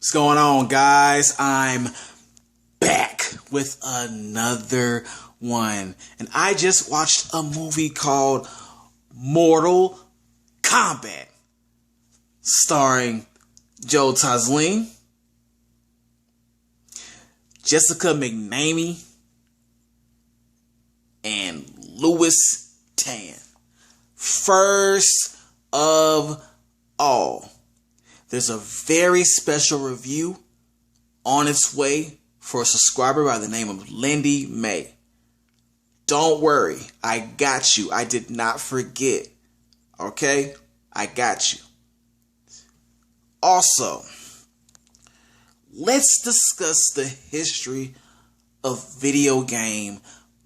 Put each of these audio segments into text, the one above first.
What's going on, guys? I'm back with another one. And I just watched a movie called Mortal Kombat, starring Joe Taslim, Jessica McNamee, and Louis Tan. First of all, there's a very special review on its way for a subscriber by the name of Lindy May. Don't worry, I got you. I did not forget. Okay? I got you. Also, let's discuss the history of video game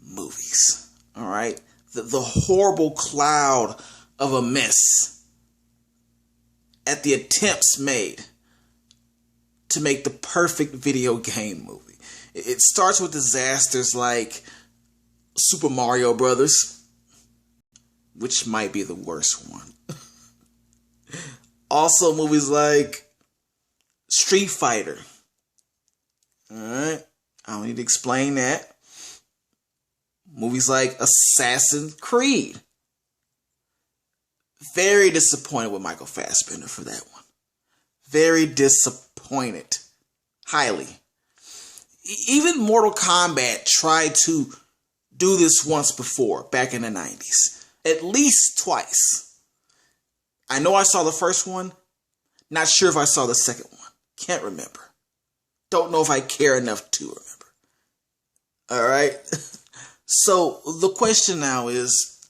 movies. Alright? The horrible cloud of a mess at the attempts made to make the perfect video game movie. It starts with disasters like Super Mario Brothers, which might be the worst one. Also, movies like Street Fighter. Alright, I don't need to explain that. Movies like Assassin's Creed. Very disappointed with Michael Fassbender for that one. Very disappointed. Highly. Even Mortal Kombat tried to do this once before, back in the 90s. At least twice. I know I saw the first one. Not sure if I saw the second one. Can't remember. Don't know if I care enough to remember. Alright? So, the question now is,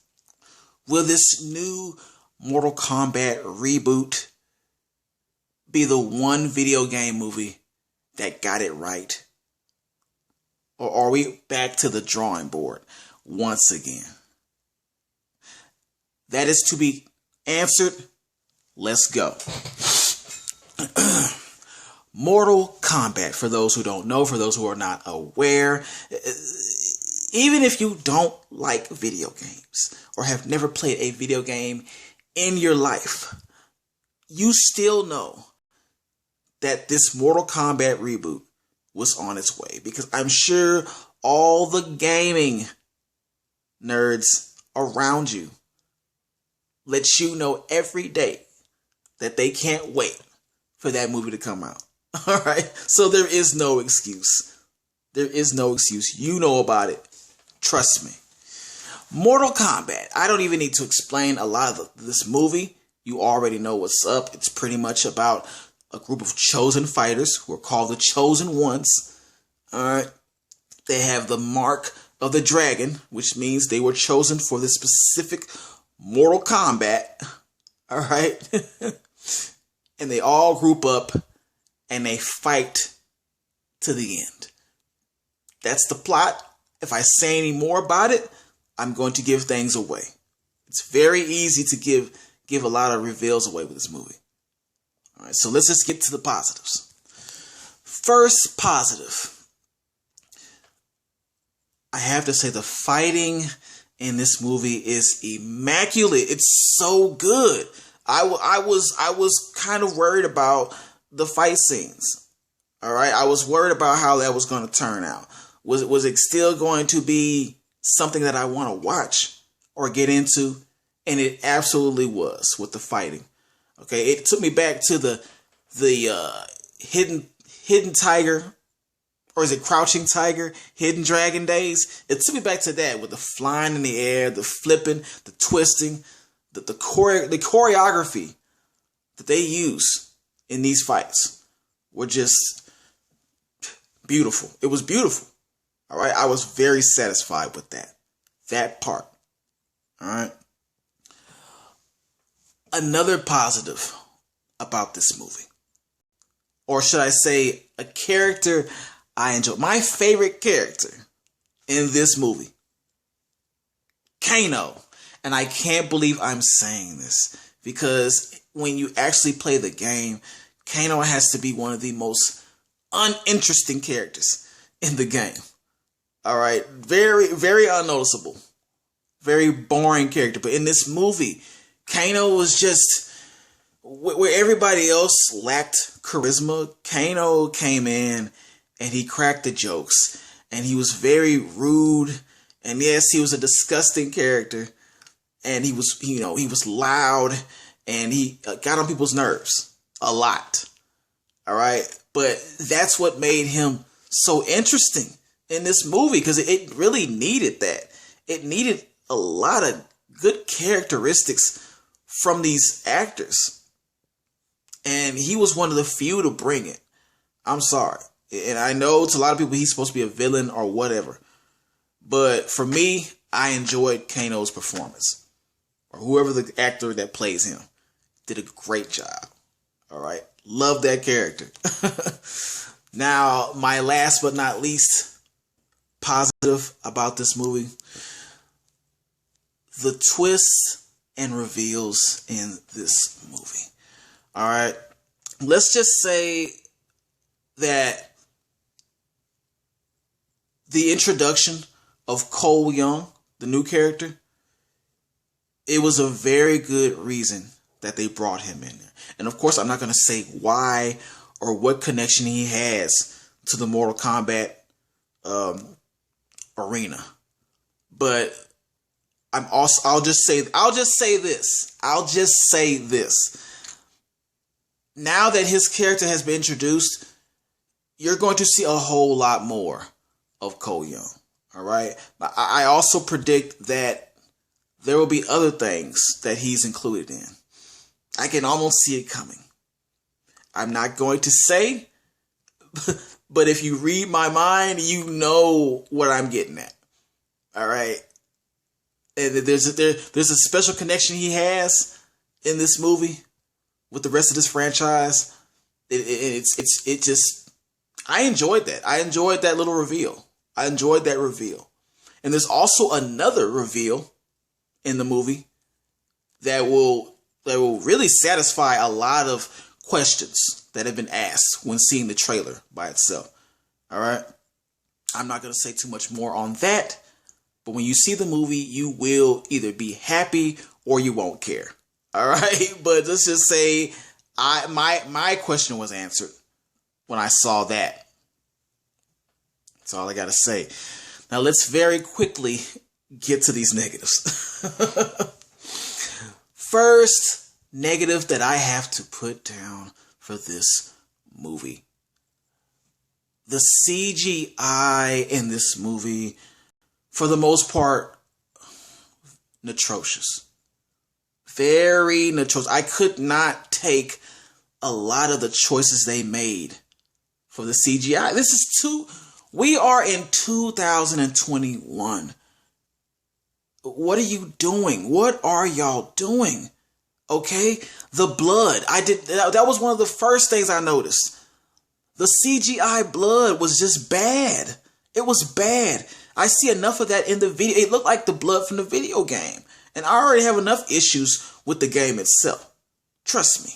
will this new Mortal Kombat reboot be the one video game movie that got it right? Or are we back to the drawing board once again? That is to be answered. Let's go. Mortal Kombat, for those who don't know, for those who are not aware, even if you don't like video games or have never played a video game in your life, you still know that this Mortal Kombat reboot was on its way, because I'm sure all the gaming nerds around you let you know every day that they can't wait for that movie to come out. All right, so there is no excuse. There is no excuse. You know about it. Trust me. Mortal Kombat. I don't even need to explain a lot of this movie. You already know what's up. It's pretty much about a group of chosen fighters who are called the Chosen Ones. Alright. They have the mark of the dragon, which means they were chosen for this specific Mortal Kombat. Alright. And they all group up and they fight to the end. That's the plot. If I say any more about it, I'm going to give things away. It's very easy to give a lot of reveals away with this movie. All right, so let's just get to the positives. First positive. I have to say the fighting in this movie is immaculate. It's so good. I was kind of worried about the fight scenes. All right, I was worried about how that was going to turn out. Was it still going to be something that I want to watch or get into? And it absolutely was with the fighting. Okay, it took me back to the hidden tiger, or is it crouching tiger, hidden dragon days? It took me back to that, with the flying in the air, the flipping, the twisting, the choreography that they use in these fights were just beautiful. It was beautiful. All right, I was very satisfied with that part. All right. Another positive about this movie, or should I say a character I enjoy. My favorite character in this movie, Kano. And I can't believe I'm saying this, because when you actually play the game, Kano has to be one of the most uninteresting characters in the game. All right, very, very unnoticeable, very boring character. But in this movie, Kano was just where everybody else lacked charisma. Kano came in and he cracked the jokes, and he was very rude. And yes, he was a disgusting character, and he was, he was loud, and he got on people's nerves a lot. All right. But that's what made him so interesting in this movie, because it really needed that. It needed a lot of good characteristics from these actors. And he was one of the few to bring it. I'm sorry. And I know to a lot of people he's supposed to be a villain or whatever. But for me, I enjoyed Kano's performance. Or whoever the actor that plays him did a great job. All right. Love that character. Now, my last but not least positive about this movie, the twists and reveals in this movie. All right. Let's just say that the introduction of Cole Young, the new character, it was a very good reason that they brought him in there. And of course, I'm not going to say why or what connection he has to the Mortal Kombat arena. But I'll just say this. Now that his character has been introduced, you're going to see a whole lot more of Cole Young. All right. I also predict that there will be other things that he's included in. I can almost see it coming. I'm not going to say, but if you read my mind, you know what I'm getting at. All right. And there's a special connection he has in this movie with the rest of this franchise. It just, I enjoyed that. I enjoyed that little reveal. I enjoyed that reveal. And there's also another reveal in the movie that will really satisfy a lot of questions that have been asked when seeing the trailer by itself. All right. I'm not going to say too much more on that, but when you see the movie, you will either be happy or you won't care. All right. But let's just say my question was answered when I saw that. That's all I got to say. Now let's very quickly get to these negatives. First negative that I have to put down for this movie. The CGI in this movie, for the most part, atrocious. Very atrocious. I could not take a lot of the choices they made for the CGI. We are in 2021. What are you doing? What are y'all doing? Okay? The blood. That was one of the first things I noticed. The CGI blood was just bad. It was bad. I see enough of that in the video. It looked like the blood from the video game. And I already have enough issues with the game itself. Trust me.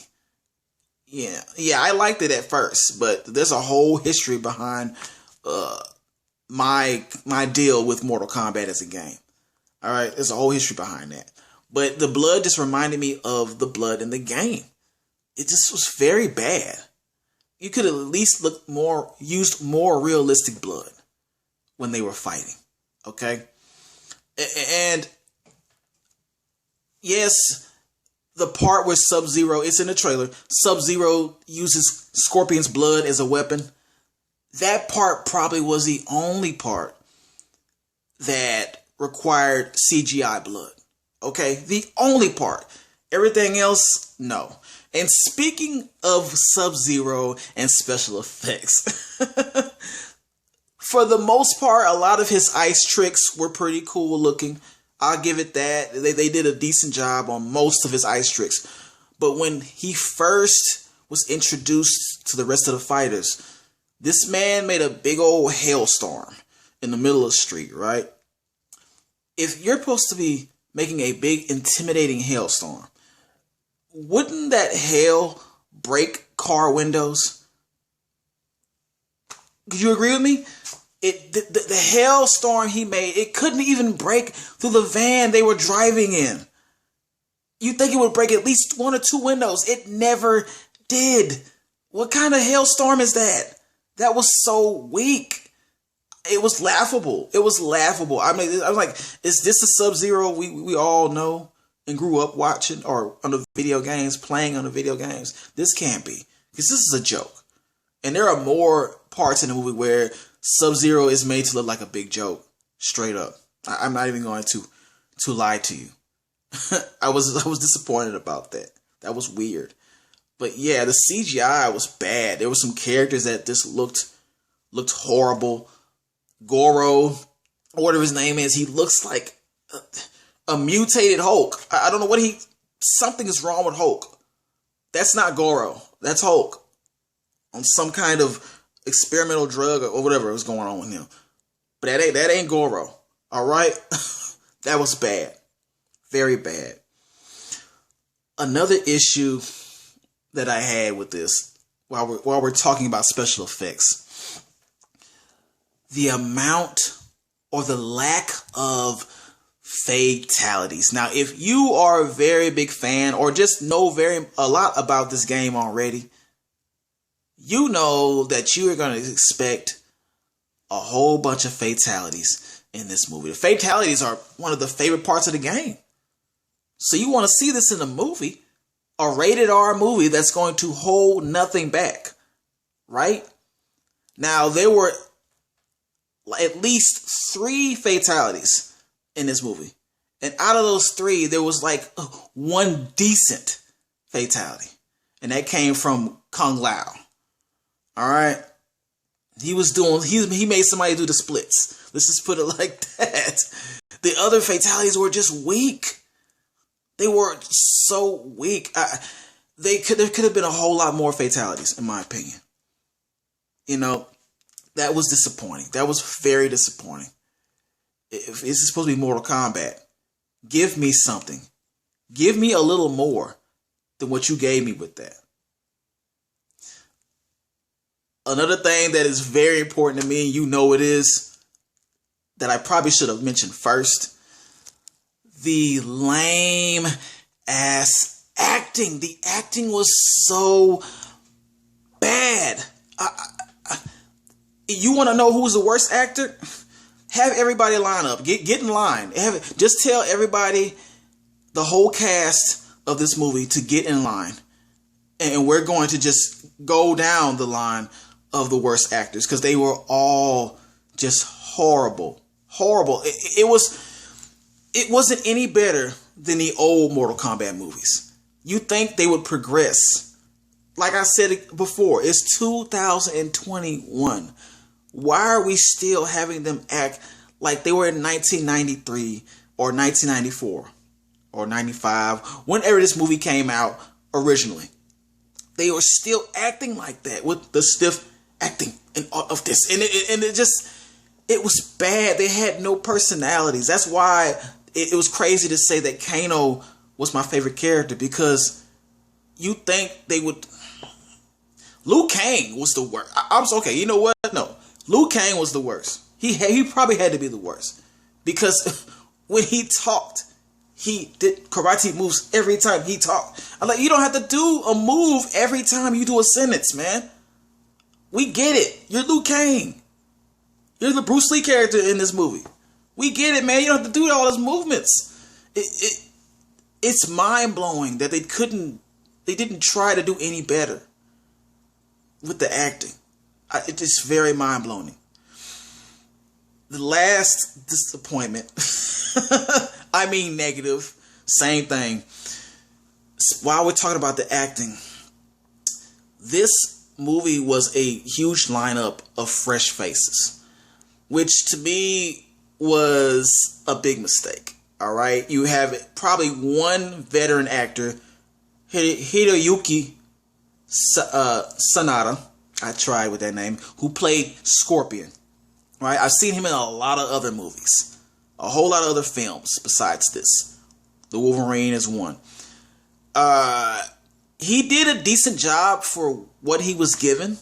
Yeah, I liked it at first, but there's a whole history behind my deal with Mortal Kombat as a game. All right, there's a whole history behind that. But the blood just reminded me of the blood in the game. It just was very bad. You could at least used more realistic blood when they were fighting. Okay? And yes, the part where Sub-Zero, it's in the trailer, Sub-Zero uses Scorpion's blood as a weapon. That part probably was the only part that required CGI blood. Okay? The only part. Everything else, no. And speaking of Sub-Zero and special effects, for the most part, a lot of his ice tricks were pretty cool looking. I'll give it that. They did a decent job on most of his ice tricks. But when he first was introduced to the rest of the fighters, this man made a big old hailstorm in the middle of the street, right? If you're supposed to be making a big, intimidating hailstorm, wouldn't that hail break car windows? Could you agree with me? The hailstorm he made, it couldn't even break through the van they were driving in. You'd think it would break at least one or two windows. It never did. What kind of hailstorm is that? That was so weak. It was laughable. It was laughable. I mean, I was like, is this the Sub-Zero we all know and grew up watching or on the video games, playing on the video games? This can't be, because this is a joke. And there are more parts in the movie where Sub-Zero is made to look like a big joke. Straight up. I'm not even going to lie to you. I was disappointed about that. That was weird. But yeah, the CGI was bad. There were some characters that just looked horrible. Goro, or whatever his name is, he looks like a mutated Hulk. I don't know something is wrong with Hulk. That's not Goro. That's Hulk. On some kind of experimental drug or whatever was going on with him. But that ain't Goro. All right? That was bad. Very bad. Another issue that I had with this, while we're talking about special effects, the amount or the lack of fatalities. Now, if you are a very big fan or just know a lot about this game already, you know that you are going to expect a whole bunch of fatalities in this movie. The fatalities are one of the favorite parts of the game. So you want to see this in a movie, a rated R movie that's going to hold nothing back, right? Now, there were at least 3 fatalities in this movie. And out of those 3, there was like one decent fatality. And that came from Kung Lao. All right? He made somebody do the splits. Let's just put it like that. The other fatalities were just weak. They were so weak. There could have been a whole lot more fatalities, in my opinion. You know, that was disappointing. That was very disappointing. If this is supposed to be Mortal Kombat, give me something. Give me a little more than what you gave me with that. Another thing that is very important to me, and you know it is, that I probably should have mentioned first, the lame ass acting. The acting was so bad. You want to know who's the worst actor? Have everybody line up. Get in line. Just tell everybody, the whole cast of this movie, to get in line. And we're going to just go down the line of the worst actors, because they were all just horrible. Horrible. It wasn't any better than the old Mortal Kombat movies. You think they would progress. Like I said before, it's 2021. Why are we still having them act like they were in 1993 or 1994 or 95, whenever this movie came out originally? They were still acting like that with the stiff acting and all of this. And it was bad. They had no personalities. That's why it was crazy to say that Kano was my favorite character, because you think they would... Liu Kang was the worst. I'm okay. You know what? No. Liu Kang was the worst. He probably had to be the worst, because when he talked, he did karate moves every time he talked. I'm like, you don't have to do a move every time you do a sentence, man. We get it. You're Liu Kang. You're the Bruce Lee character in this movie. We get it, man. You don't have to do all those movements. It's mind-blowing that they didn't try to do any better with the acting. It's just very mind-blowing. The last disappointment, I mean negative, same thing. While we're talking about the acting, this movie was a huge lineup of fresh faces, which to me was a big mistake. All right, you have probably one veteran actor, Hideyuki Sanada. I tried with that name, who played Scorpion. Right, I've seen him in a lot of other movies, a whole lot of other films besides this. The Wolverine is one. He did a decent job for what he was given,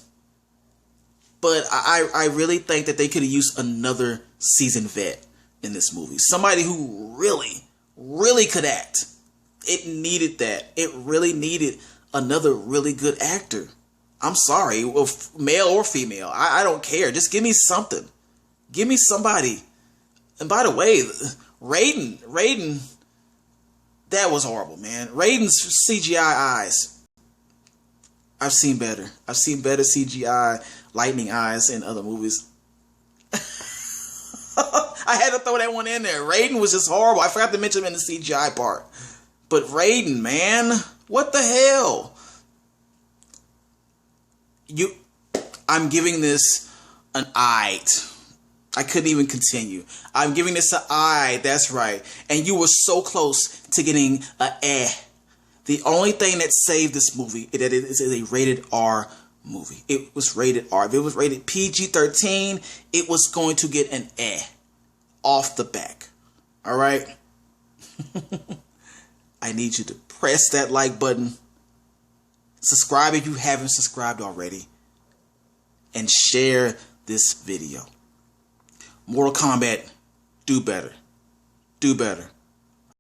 but I really think that they could have used another seasoned vet in this movie. Somebody who really, really could act. It needed that. It really needed another really good actor I'm sorry, male or female. I don't care. Just give me something. Give me somebody. And by the way, Raiden, that was horrible, man. Raiden's CGI eyes. I've seen better. I've seen better CGI lightning eyes in other movies. I had to throw that one in there. Raiden was just horrible. I forgot to mention him in the CGI part. But Raiden, man, what the hell? I'm giving this an I. I couldn't even continue. I'm giving this an I. That's right. And you were so close to getting a eh. The only thing that saved this movie is that it is a rated R movie. It was rated R. If it was rated PG-13, it was going to get an eh off the back. All right? I need you to press that like button. Subscribe if you haven't subscribed already. And share this video. Mortal Kombat, do better. Do better.